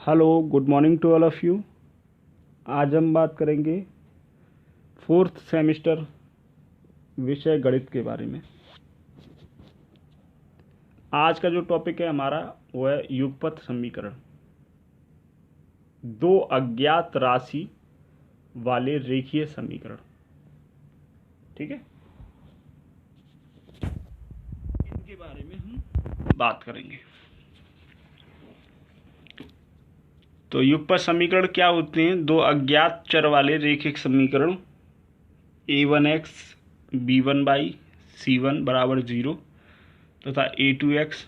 Hello, good morning to all of you. आज हम बात करेंगे फोर्थ सेमेस्टर विषय गणित के बारे में। आज का जो टॉपिक है हमारा वो है युगपत समीकरण। दो अज्ञात राशि वाले रेखीय समीकरण। ठीक है, इनके बारे में हम बात करेंगे। तो युगपत समीकरण क्या होते हैं? दो अज्ञात चर वाले रैखिक समीकरण a1x b1y c1 बराबर 0 तथा a2x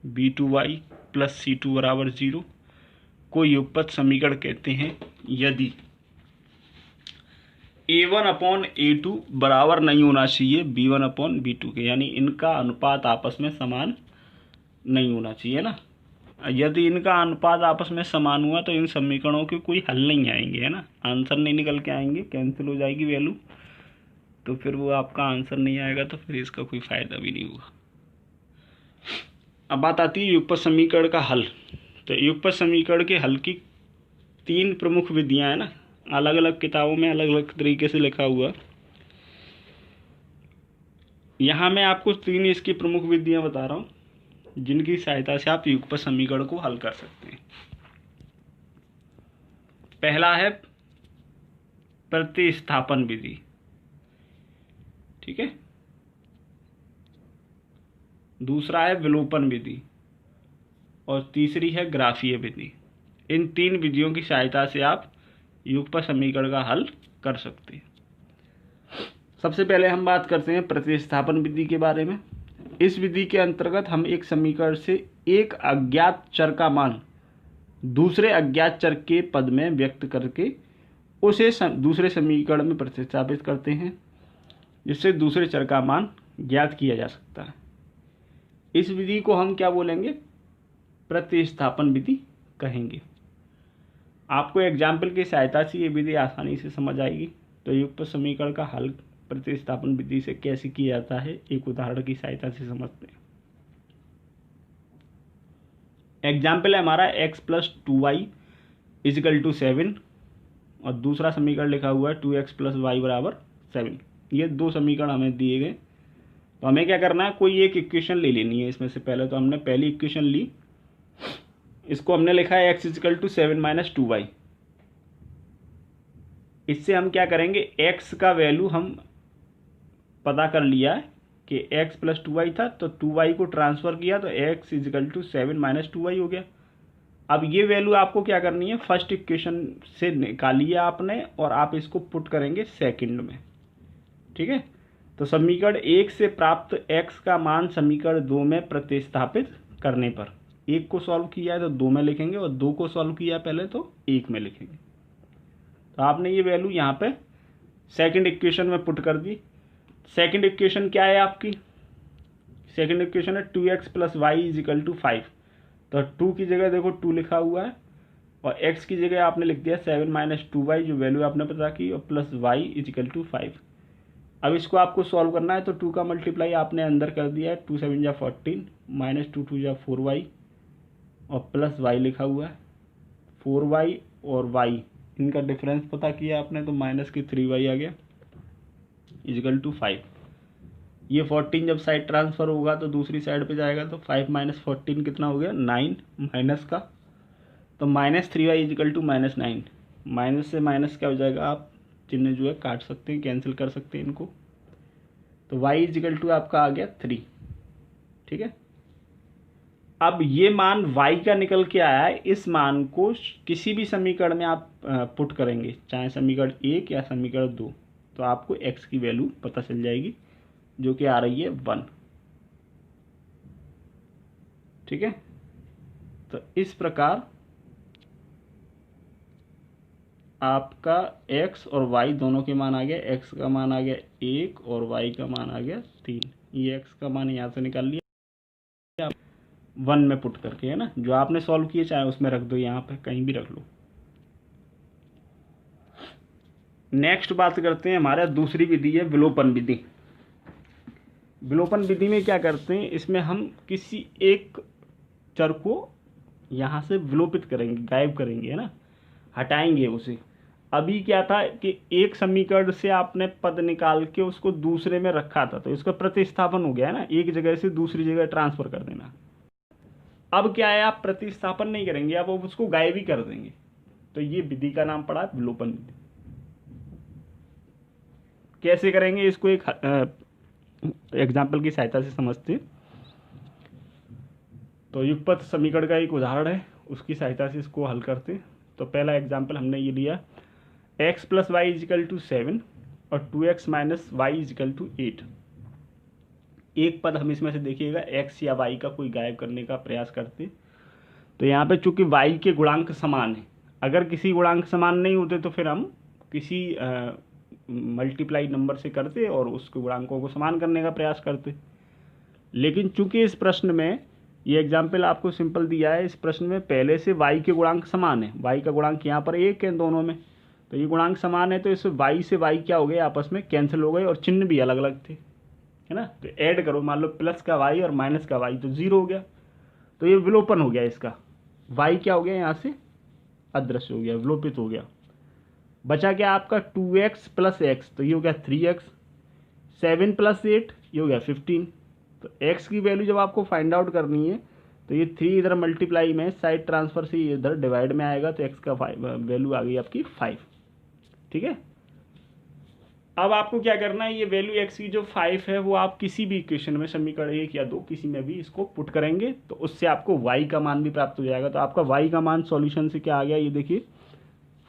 b2y प्लस c2 बराबर 0 को युगपत समीकरण कहते हैं यदि a1 अपॉन a2 बराबर नहीं होना चाहिए b1 अपॉन b2 के, यानी इनका अनुपात आपस में समान नहीं होना चाहिए ना। यदि इनका अनुपात आपस में समान हुआ तो इन समीकरणों के कोई हल नहीं आएंगे, है ना, आंसर नहीं निकल के आएंगे, कैंसिल हो जाएगी वैल्यू, तो फिर वो आपका आंसर नहीं आएगा, तो फिर इसका कोई फायदा भी नहीं होगा। अब बात आती है युगपत समीकरण का हल। तो युगपत समीकरण के हल की तीन प्रमुख विधियां हैं ना, अलग अलग किताबों में अलग अलग तरीके से लिखा हुआ। यहाँ मैं आपको तीन इसकी प्रमुख विधियां बता रहा हूँ जिनकी सहायता से आप युगपत समीकरण को हल कर सकते हैं। पहला है प्रतिस्थापन विधि, ठीक है। दूसरा है विलोपन विधि और तीसरी है ग्राफीय विधि। इन तीन विधियों की सहायता से आप युगपत समीकरण का हल कर सकते हैं। सबसे पहले हम बात करते हैं प्रतिस्थापन विधि के बारे में। इस विधि के अंतर्गत हम एक समीकरण से एक अज्ञात चर का मान दूसरे अज्ञात चर के पद में व्यक्त करके उसे दूसरे समीकरण में प्रतिस्थापित करते हैं, जिससे दूसरे चर का मान ज्ञात किया जा सकता है। इस विधि को हम क्या बोलेंगे? प्रतिस्थापन विधि कहेंगे। आपको एग्जाम्पल की सहायता से ये विधि आसानी से समझ आएगी। तो युगपत समीकरण का हल प्रतिस्थापन विधि से कैसे किया जाता है, एक उदाहरण की सहायता से समझते हैं। एग्जाम्पल है हमारा x plus 2y is equal to 7 और दूसरा समीकरण लिखा हुआ है 2x प्लस वाई बराबर 7। ये दो समीकरण हमें दिए गए, तो हमें क्या करना है, कोई एक इक्वेशन ले लेनी है इसमें से। पहले तो हमने पहली इक्वेशन ली, इसको हमने लिखा है x is equal to 7 minus 2y। इससे हम क्या करेंगे, x का वैल्यू हम पता कर लिया है कि x प्लस 2y था, तो 2y को ट्रांसफर किया तो x is equal to 7 minus 2y हो गया। अब ये वैल्यू आपको क्या करनी है, फर्स्ट इक्वेशन से निकाली है आपने और आप इसको पुट करेंगे सेकंड में, ठीक है। तो समीकरण 1 से प्राप्त x का मान समीकरण 2 में प्रतिस्थापित करने पर, 1 को सॉल्व किया है तो 2 में लिखेंगे और 2 को सॉल्व किया है पहले तो 1 में लिखेंगे। तो आपने ये वैल्यू यहाँ पे सेकंड इक्वेशन में पुट कर दी। सेकंड इक्वेशन क्या है आपकी? सेकंड इक्वेशन है 2x plus y is equal to 5। तो 2 की जगह देखो 2 लिखा हुआ है और x की जगह आपने लिख दिया 7 माइनस 2y, जो वैल्यू आपने पता की, और plus y is equal to 5। अब इसको आपको सॉल्व करना है, तो 2 का मल्टीप्लाई आपने अंदर कर दिया है, 2 7 जा 14 माइनस 2 2 जा 4y और प्लस वाई लिखा हुआ है। 4y और y इनका डिफरेंस पता किया आपने, तो माइनस की 3y आ गया इजिकल टू 5। ये 14 जब साइड ट्रांसफ़र होगा तो दूसरी साइड पे जाएगा, तो 5 माइनस 14 कितना हो गया, 9 माइनस का, तो minus 3y is equal to minus 9। Minus से माइनस क्या हो जाएगा, आप चिन्ह जो है काट सकते हैं, कैंसिल कर सकते हैं इनको। तो y इजिकल टू आपका आ गया 3, ठीक है। अब ये मान y का निकल के आया है, इस मान को किसी भी समीकरण में आप पुट करेंगे, चाहे समीकरण 1 या समीकरण 2, तो आपको x की वैल्यू पता चल जाएगी, जो कि आ रही है 1, ठीक है। तो इस प्रकार आपका x और y दोनों के मान आ गया। x का मान आ गया 1 और y का मान आ गया 3। ये x का मान यहाँ से निकाल लिया 1 में पुट करके, है ना। जो आपने सॉल्व किए चाहे उसमें रख दो, यहाँ पे कहीं भी रख लो। नेक्स्ट बात करते हैं, हमारा दूसरी विधि है विलोपन विधि। विलोपन विधि में क्या करते हैं, इसमें हम किसी एक चर को यहाँ से विलोपित करेंगे, गायब करेंगे, है ना, हटाएंगे उसे। अभी क्या था कि एक समीकरण से आपने पद निकाल के उसको दूसरे में रखा था, तो इसका प्रतिस्थापन हो गया है ना, एक जगह से दूसरी जगह ट्रांसफर कर देना। अब क्या है, आप प्रतिस्थापन नहीं करेंगे, आप उसको गायब ही कर देंगे। तो ये विधि का नाम पड़ा विलोपन विधि। कैसे करेंगे इसको, एक एग्जाम्पल की सहायता से समझते हैं। तो युगपत समीकरण का एक उदाहरण है, उसकी सहायता से इसको हल करते हैं। तो पहला एग्जाम्पल हमने ये लिया, x plus y is equal to 7 और 2x minus Y is equal to 8। एक पद हम इसमें से देखिएगा x या y का कोई गायब करने का प्रयास करते। तो यहाँ पे चूंकि y के गुणांक समान है, अगर किसी गुणांक समान नहीं होते तो फिर हम किसी मल्टीप्लाई नंबर से करते और उसके गुणांकों को समान करने का प्रयास करते। लेकिन चूंकि इस प्रश्न में ये एग्जाम्पल आपको सिंपल दिया है, इस प्रश्न में पहले से y के गुणांक समान है, y का गुणांक यहाँ पर 1 है दोनों में, तो ये गुणांक समान है, तो इस y से y क्या हो गए, आपस में कैंसिल हो गए और चिन्ह भी अलग अलग थे, है ना। तो ऐड करो, मान लो प्लस का y और माइनस का y, तो 0 हो गया। तो ये विलोपन हो गया इसका, y क्या हो गया यहाँ से अदृश्य हो गया, विलोपित हो गया। बचा क्या आपका 2x प्लस एक्स, तो ये हो गया 3x, 7 प्लस 8 ये हो गया 15। तो x की वैल्यू जब आपको फाइंड आउट करनी है तो ये 3 इधर मल्टीप्लाई में साइड ट्रांसफर से इधर डिवाइड में आएगा, तो x का वैल्यू आ गई आपकी 5। ठीक है, अब आपको क्या करना है, ये वैल्यू x की जो 5 है वो आप किसी भी इक्वेशन में, समीकरण 1 या 2 किसी में भी इसको पुट करेंगे तो उससे आपको y का मान भी प्राप्त हो जाएगा। तो आपका y का मान सॉल्यूशन से क्या आ गया, ये देखिए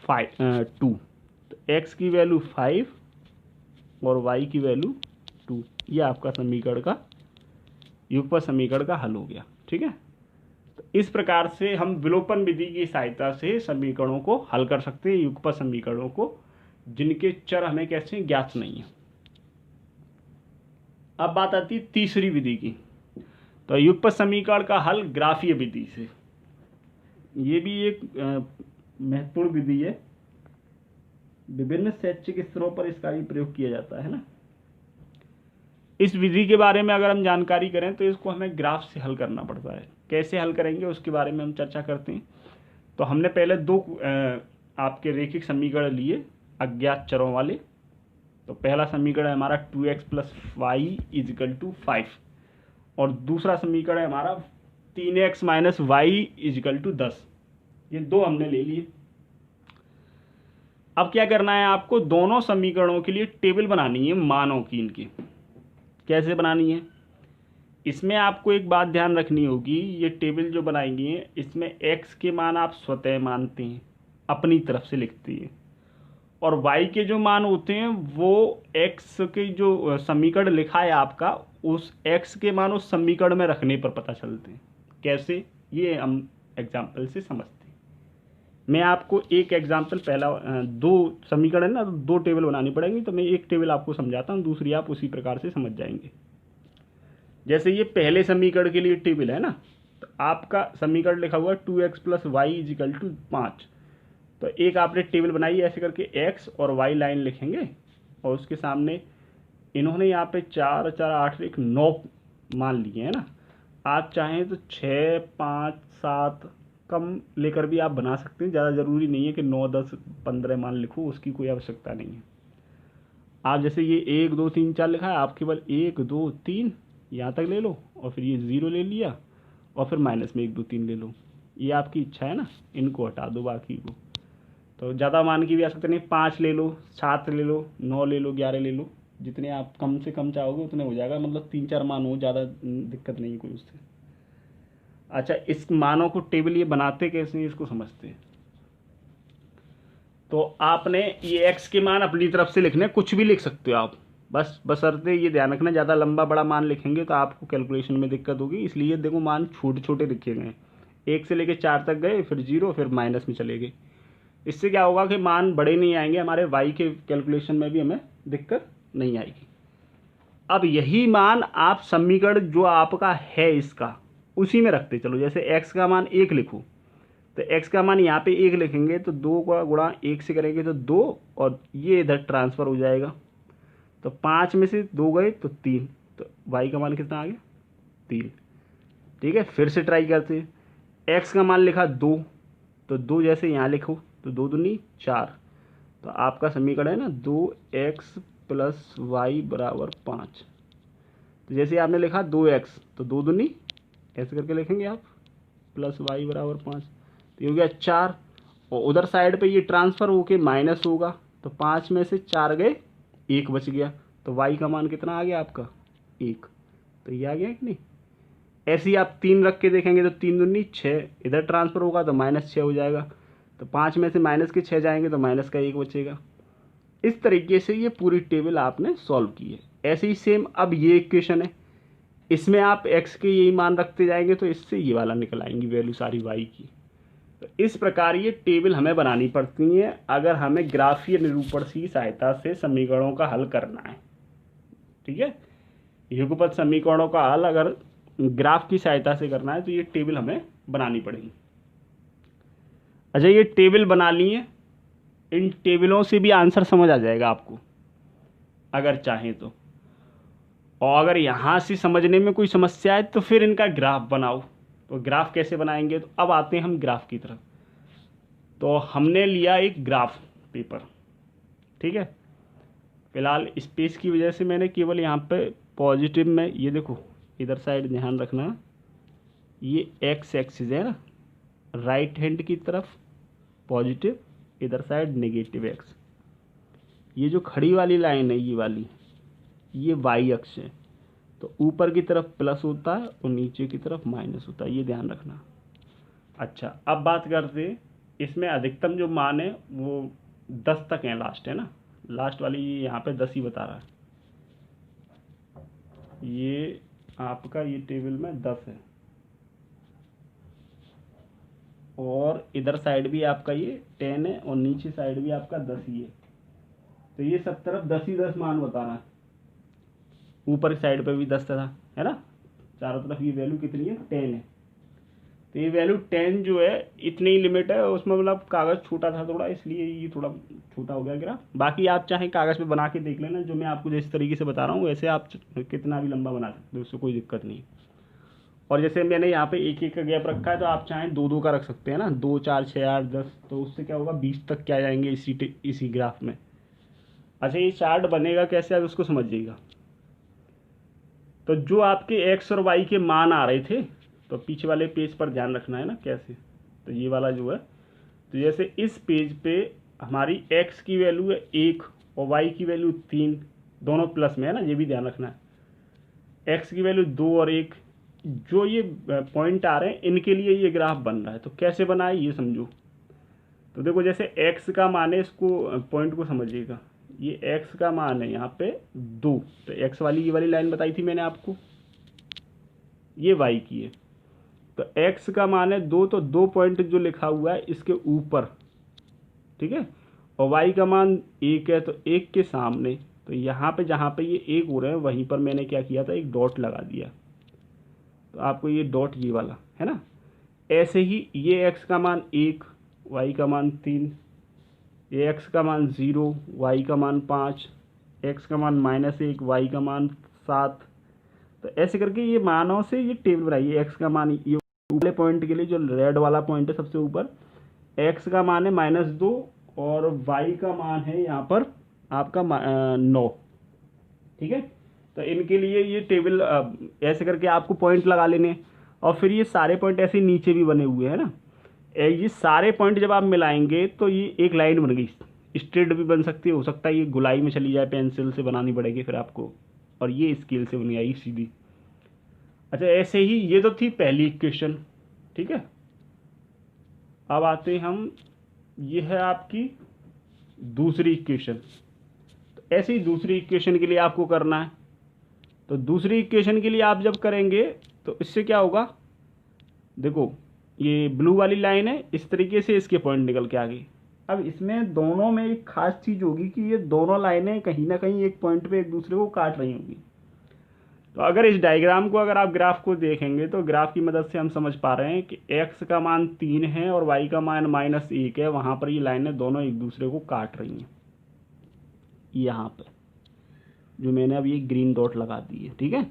2। तो x की वैल्यू 5 और y की वैल्यू 2, ये आपका समीकरण का युगपत समीकरण का हल हो गया। ठीक है, तो इस प्रकार से हम विलोपन विधि की सहायता से समीकरणों को हल कर सकते हैं, युगपत समीकरणों को जिनके चर हमें कैसे ज्ञात नहीं है। अब बात आती है तीसरी विधि की। तो युगपत समीकरण का हल ग्राफीय विधि से, ये भी एक महत्वपूर्ण विधि है, विभिन्न शैक्षिक स्तरों पर इसका भी प्रयोग किया जाता है ना। इस विधि के बारे में अगर हम जानकारी करें तो इसको हमें ग्राफ से हल करना पड़ता है। कैसे हल करेंगे उसके बारे में हम चर्चा करते हैं। तो हमने पहले दो आपके रैखिक समीकरण लिए अज्ञात चरों वाले। तो पहला समीकरण है हमारा 2x plus y is equal to 5 और दूसरा समीकरण है हमारा 3x minus Y is equal to 10। ये दो हमने ले लिए। अब क्या करना है, आपको दोनों समीकरणों के लिए टेबल बनानी है मानों की। इनकी कैसे बनानी है, इसमें आपको एक बात ध्यान रखनी होगी, ये टेबल जो बनाएंगे इसमें x के मान आप स्वतः मानते हैं, अपनी तरफ से लिखते हैं, और y के जो मान होते हैं वो x के जो समीकरण लिखा है आपका, उस x के मान उस समीकरण में रखने पर पता चलते हैं। कैसे, ये हम एग्जाम्पल से समझते हैं। मैं आपको एक एग्जाम्पल, पहला दो समीकरण है ना, तो दो टेबल बनानी पड़ेंगी, तो मैं एक टेबल आपको समझाता हूँ, दूसरी आप उसी प्रकार से समझ जाएंगे। जैसे ये पहले समीकरण के लिए टेबल है ना, तो आपका समीकरण लिखा हुआ है 2x plus y is equal to 5। तो एक आपने टेबल बनाई ऐसे करके x और y लाइन लिखेंगे और उसके सामने इन्होंने यहाँ पे 4 4 8 1 9 मान लिए है ना। आप चाहें तो 6 5 7 कम लेकर भी आप बना सकते हैं, ज़्यादा ज़रूरी नहीं है कि 9 10 15 मान लिखो, उसकी कोई आवश्यकता नहीं है। आप जैसे ये 1 2 3 4 लिखा है, आप केवल 1 2 3 यहाँ तक ले लो और फिर ये 0 ले लिया और फिर माइनस में 1 2 3 ले लो, ये आपकी इच्छा है ना। इनको हटा दो बाकी को, तो ज़्यादा मान की भी आवश्यकता नहीं, 5 ले लो 7 ले लो 9 ले लो 11 ले लो, जितने आप कम से कम चाहोगे उतने हो जाएगा, मतलब 3 4 मान हो, ज़्यादा दिक्कत नहीं कोई उससे। अच्छा, इस मानों को टेबल ये बनाते कैसे इसको समझते हैं। तो आपने ये x के मान अपनी तरफ से लिखने, कुछ भी लिख सकते हो आप, बस बशर्ते ये ध्यान रखना ज़्यादा लंबा बड़ा मान लिखेंगे तो आपको कैलकुलेशन में दिक्कत होगी, इसलिए देखो मान छोटे छोटे लिखे गए, 1 से लेकर 4 तक गए, फिर 0, फिर माइनस में चले गए। इससे क्या होगा कि मान बड़े नहीं आएंगे, हमारे y के कैलकुलेशन में भी हमें दिक्कत नहीं आएगी। अब यही मान आप समीकरण जो आपका है इसका उसी में रखते चलो। जैसे x का मान 1 लिखो, तो x का मान यहाँ पे 1 लिखेंगे तो 2 का गुणा 1 से करेंगे तो 2, और ये इधर ट्रांसफ़र हो जाएगा, तो 5 में से 2 गए तो 3, तो y का मान कितना आ गया 3। ठीक है, फिर से ट्राई करते हैं। x का मान लिखा 2, तो 2 जैसे यहाँ लिखो तो 2 दूनी 4, तो आपका समीकरण है ना 2x + y = 5। तो जैसे आपने लिखा 2x तो 2 दूनी ऐसे करके लिखेंगे आप + y = 5, तो ये हो गया 4, और उधर साइड पे ये ट्रांसफ़र होके माइनस होगा, तो 5 में से 4 गए 1 बच गया, तो y का मान कितना आ गया आपका 1। तो ये आ गया कि नहीं। ऐसे ही आप 3 रख के देखेंगे तो 3 दूनी 6, इधर ट्रांसफ़र होगा तो -6 हो जाएगा, तो 5 में से माइनस के 6 जाएंगे तो माइनस का 1 बचेगा। इस तरीके से ये पूरी टेबल आपने सॉल्व की है। ऐसे ही सेम अब ये इक्वेशन है, इसमें आप x के यही मान रखते जाएंगे तो इससे ये वाला निकल आएंगी वैल्यू सारी y की। तो इस प्रकार ये टेबल हमें बनानी पड़ती है अगर हमें ग्राफीय निरूपण की सहायता से समीकरणों का हल करना है। ठीक है, युगपत समीकरणों का हल अगर ग्राफ की सहायता से करना है तो ये टेबल हमें बनानी पड़ेगी। अच्छा, ये टेबल बना लिए, इन टेबलों से भी आंसर समझ आ जाएगा आपको अगर चाहें तो, और अगर यहाँ से समझने में कोई समस्या है तो फिर इनका ग्राफ बनाओ। तो ग्राफ कैसे बनाएंगे, तो अब आते हैं हम ग्राफ की तरफ। तो हमने लिया एक ग्राफ पेपर, ठीक है। फिलहाल स्पेस की वजह से मैंने केवल यहाँ पे पॉजिटिव में, ये देखो इधर साइड ध्यान रखना, ये एक्स एक्सिस है ना, राइट हैंड की तरफ पॉजिटिव, इधर साइड नेगेटिव एक्स। ये जो खड़ी वाली लाइन है ये वाली, ये वाई अक्ष है, तो ऊपर की तरफ प्लस होता है और नीचे की तरफ माइनस होता है, ये ध्यान रखना। अच्छा, अब बात करते हैं, इसमें अधिकतम जो मान है वो 10 तक है, लास्ट है ना, लास्ट वाली यहाँ पे 10 ही बता रहा है। ये आपका ये टेबल में 10 है, और इधर साइड भी आपका ये 10 है और नीचे साइड भी आपका 10 ही है, तो ये सब तरफ 10 ही 10 मान बता रहा है। ऊपर साइड पे भी 10 था, है ना, चारों तरफ ये वैल्यू कितनी है 10 है। तो ये वैल्यू 10 जो है इतनी ही लिमिट है, उसमें मतलब कागज़ छोटा था थोड़ा, इसलिए ये थोड़ा छोटा हो गया ग्राफ। बाकी आप चाहें कागज़ पे बना के देख लेना, जो मैं आपको जिस तरीके से बता रहा हूँ वैसे आप कितना भी लंबा बना सकते हो, उससे कोई दिक्कत नहीं। और जैसे मैंने यहाँ पे 1-1 का गैप रखा है, तो आप चाहें 2-2 का रख सकते हैं ना, 2 4 6 8 10, तो उससे क्या होगा 20 तक क्या जाएंगे इसी ग्राफ में। अच्छा, ये चार्ट बनेगा कैसे आप उसको समझिएगा। तो जो आपके एक्स और वाई के मान आ रहे थे, तो पीछे वाले पेज पर ध्यान रखना है ना कैसे, तो ये वाला जो है, तो जैसे इस पेज पे हमारी एक्स की वैल्यू है 1 और वाई की वैल्यू 3, दोनों प्लस में है ना, ये भी ध्यान रखना है। एक्स की वैल्यू 2 और 1, जो ये पॉइंट आ रहे हैं इनके लिए ये ग्राफ बन रहा है। तो कैसे बना है ये समझो। तो देखो, जैसे एक्स का मान है, इसको पॉइंट को समझिएगा, ये एक्स का मान है यहाँ पे 2, तो एक्स वाली ये वाली लाइन बताई थी मैंने आपको, ये वाई की है। तो एक्स का मान है 2, तो 2 पॉइंट जो लिखा हुआ है इसके ऊपर, ठीक है, और वाई का मान 1 है, तो 1 के सामने, तो यहाँ पे जहाँ पे ये 1 हो रहे हैं वहीं पर मैंने क्या किया था, एक डॉट लगा दिया। तो आपको ये डॉट ये वाला है ना, ऐसे ही ये एक्स का मान 1, वाई का मान 3, ये एक्स का मान 0, वाई का मान 5, एक्स का मान -1, वाई का मान 7। तो ऐसे करके ये मानों से ये टेबल बनाइए। एक्स का मान, ये ऊपरले पॉइंट के लिए जो रेड वाला पॉइंट है सबसे ऊपर, एक्स का मान है -2 और वाई का मान है यहाँ पर आपका 9, ठीक है। तो इनके लिए ये टेबल ऐसे करके आपको पॉइंट लगा लेने, और फिर ये सारे पॉइंट ऐसे नीचे भी बने हुए हैं ना, ये सारे पॉइंट जब आप मिलाएंगे तो ये एक लाइन बन गई। स्ट्रेट भी बन सकती है, हो सकता है ये गुलाई में चली जाए, पेंसिल से बनानी पड़ेगी फिर आपको, और ये स्केल से बन आएगी सीधी। अच्छा, ऐसे ही ये तो थी पहली इक्वेशन, ठीक है। अब आते हम, ये है आपकी दूसरी इक्वेशन। तो ऐसे ही दूसरी इक्वेशन के लिए आपको करना है। तो दूसरी इक्वेशन के लिए आप जब करेंगे तो इससे क्या होगा, देखो ये ब्लू वाली लाइन है, इस तरीके से इसके पॉइंट निकल के आ गई। अब इसमें दोनों में एक खास चीज़ होगी कि ये दोनों लाइनें कहीं ना कहीं एक पॉइंट पे एक दूसरे को काट रही होंगी। तो अगर इस डायग्राम को, अगर आप ग्राफ को देखेंगे तो ग्राफ की मदद से हम समझ पा रहे हैं कि x का मान 3 है और y का मान -1 है, वहाँ पर ये लाइनें दोनों एक दूसरे को काट रही हैं। यहाँ पर जो मैंने अब ये ग्रीन डॉट लगा दी है, ठीक है।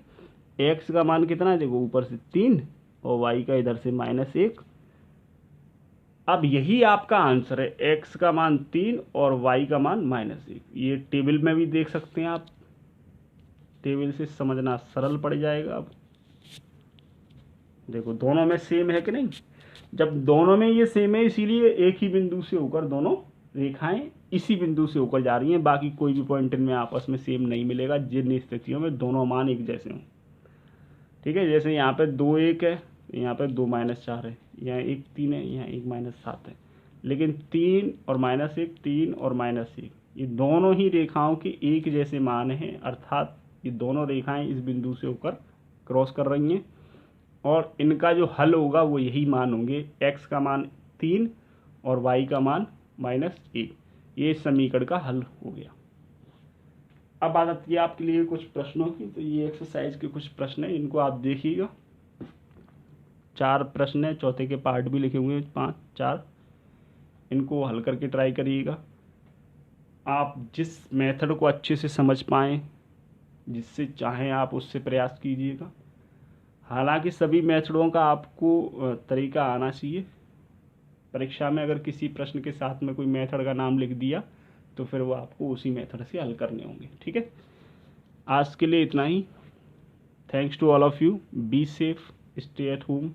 x का मान कितना है, देखो ऊपर से 3 और y का इधर से -1, अब यही आपका आंसर है, x का मान 3 और y का मान -1। ये टेबल में भी देख सकते हैं आप, टेबल से समझना सरल पड़ जाएगा। अब देखो दोनों में सेम है कि नहीं, जब दोनों में ये सेम है इसीलिए एक ही बिंदु से होकर दोनों रेखाएं इसी बिंदु से होकर जा रही हैं, बाकी कोई भी पॉइंट इनमें आपस में सेम नहीं मिलेगा जिन स्थितियों में दोनों मान एक जैसे हों। ठीक है, जैसे यहाँ पे 2 1 है, यहाँ पे 2 -4 है, यहाँ 1 3 है, यहाँ 1 -7 है, लेकिन 3 और -1 3 और -1 ये दोनों ही रेखाओं के एक जैसे मान हैं, अर्थात ये दोनों रेखाएं इस बिंदु से होकर क्रॉस कर रही हैं और इनका जो हल होगा वो यही मान होंगे, x का मान 3 और y का मान -1। ये इस समीकरण का हल हो गया। अब बात आती है आपके लिए कुछ प्रश्नों की, तो ये एक्सरसाइज के कुछ प्रश्न हैं, इनको आप देखिएगा। 4 प्रश्न है, चौथे के पार्ट भी लिखे हुए हैं 5 4, इनको हल करके ट्राई करिएगा। आप जिस मेथड को अच्छे से समझ पाएँ, जिससे चाहें आप उससे प्रयास कीजिएगा। हालांकि सभी मेथडों का आपको तरीका आना चाहिए। परीक्षा में अगर किसी प्रश्न के साथ में कोई मेथड का नाम लिख दिया तो फिर वो आपको उसी मेथड से हल करने होंगे। ठीक है, आज के लिए इतना ही। Thanks to all of you, be safe, stay at home.